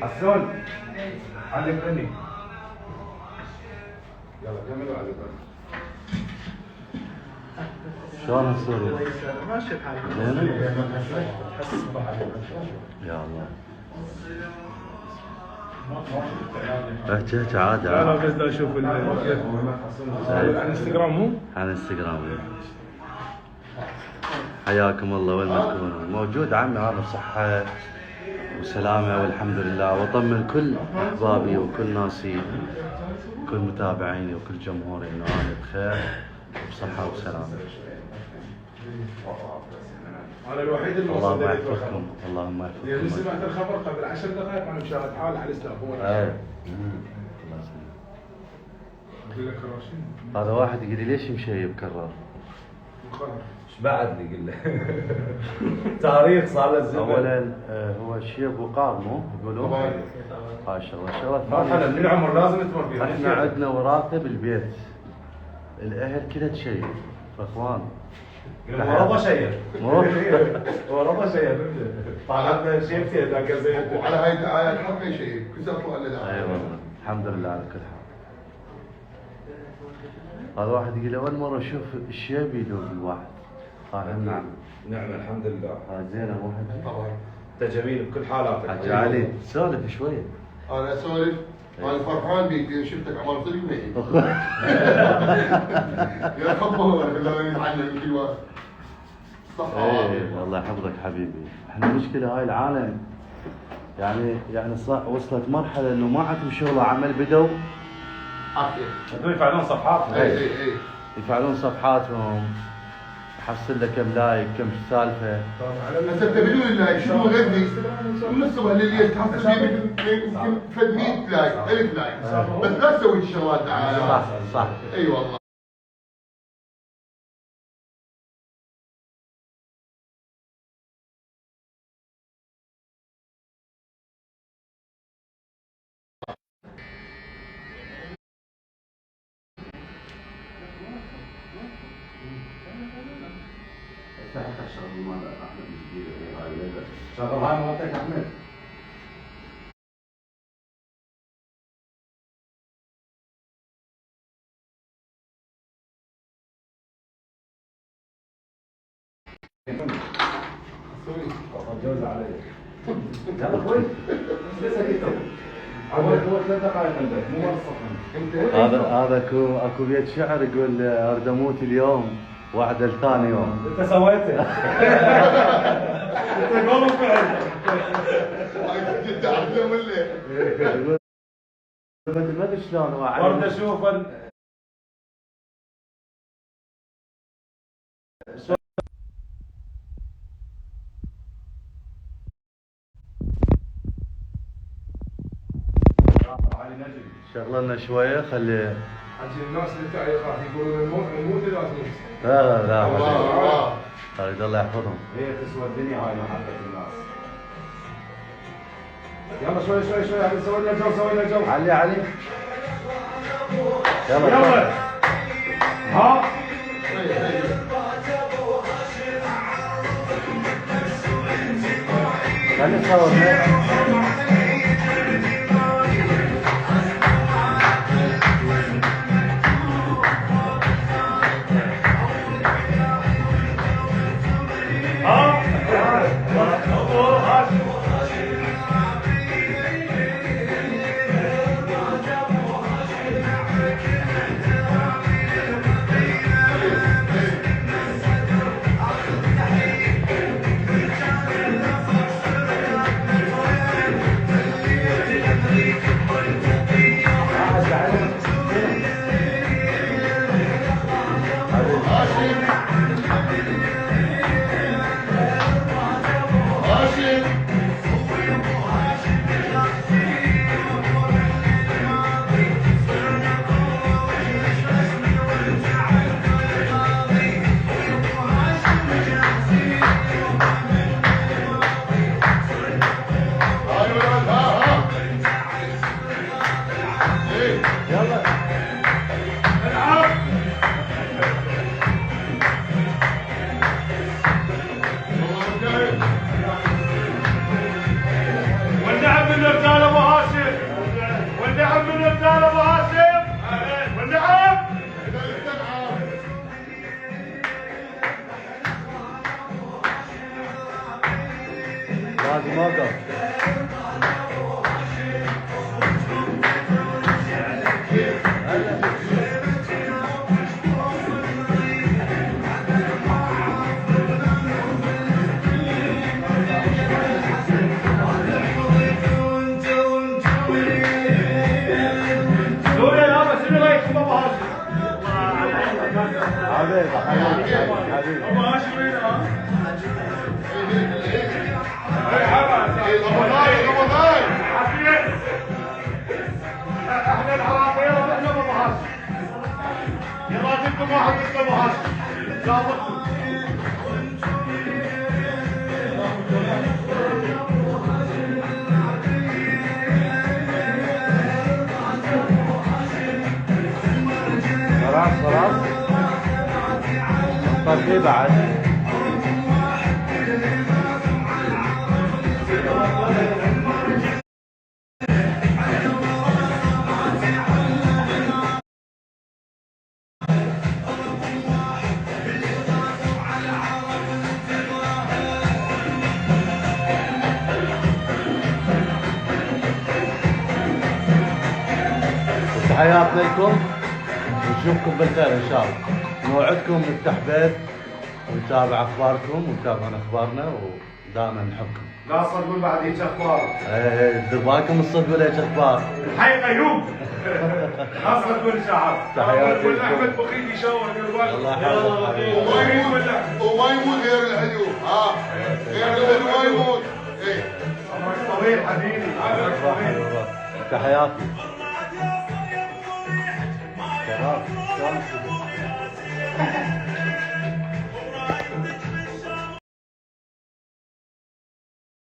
حسون علم مني. يلا كملوا على شلون السوري؟ ماشي الحال. يا الله. احكي عادي. لا قصدي اشوف على الانستغرام مو؟ على الانستغرام. حياكم الله، وين ما تكونوا موجود عمي هذا بصحة وسلامة والحمد لله، واطمن كل احبابي وكل ناسي كل متابعيني وكل جمهوري انه انا بخير وبصحة وسلامة. انا الوحيد اللي اللهم يحفظكم، اللهم يحفظكم. يعني سمعت الخبر قبل 10 دقائق انا مشاهد حال على الاسلام هو. ايه. هذا واحد يقول لي ليش مشيب كرر؟ ايش بعد لي قل له تاريخ صار له الزمن. اولا هو شيب وقار مو يقولون؟ ما شاء الله. الشغله مرحله من العمر لازم تمر فيها. احنا عندنا وراثه بالبيت، الاهل كلها تشيب فاخوان. وربا شيء وربا شيء طالعنا شيبتين ذاك زين. وعلى هاي الآيات حق شيء كسرت ولا لا؟ اي والله الحمد لله على كل حال. هذا واحد يقول اول مره اشوف الشيب يدوب الواحد. نعم نعم الحمد لله. زينه مو حجي؟ طبعا. انت جميل بكل حالاتك. حجي علي سولف شويه. انا اسولف. انا فرحان بيك لان شفتك عمر صدق معي. يا خبر لما يتعلم كل واحد. صح. الله يحفظك حبيبي. احنا المشكله هاي العالم يعني وصلت مرحله انه ما عندهم شغله عمل بدوا عافيه. انتم يفعلون صفحات. اي يفعلون صفحاتهم، يحصل لك كم لايك كم سالفه. هسه تبدون اللايك شنو غدي؟ نصبها للي تحصل يمكن فد 100 لايك 1000 لايك بس لا تسوي الشغلات صح صح. اي والله. شغل هاي مرتك احمد. جوز علي. يلا اخوي لسه كتب. اول 3 دقائق عندك مو مرة هذا اكو بيت شعر يقول اريد اموت اليوم وعد ثاني يوم. انت سويته. انت قول فعل. جد عدله ولا؟ ما ادري شلون برضه اشوف شغله لنا شويه خلي. عجل الناس اللي تعي راح يقولون الموت لا تموت. لا الله. يريد الله يحفظهم. هي تسوى الدنيا هاي محبة الناس. يلا شوي علي سوي لنا جو علي يلا ها خلي نصور. لازم اوقف. حبيبي احنا العراقية ونحن ابو هاشم. يلا جبتم واحد مثل ابو هاشم. ظابطكم. خلاص طيب بعد تحياتنا لكم ونشوفكم بالخير ان شاء الله. نوعدكم نفتح بيت ونتابع اخباركم ونتابعون اخبارنا ودائما نحبكم. لا صدقون بعد هيك اخبار. ايه دير بالكم تصدقوا ليش اخبار. حي قيوم. لا صدقون اشاعات. تحياتي لكم. احمد بخيل يشاور دير بالكم. الله يحفظك حبيبي. وما يموت غير الحلو ها غير الحلو ما يموت. ايه طويل حبيبي. تحياتي. شباب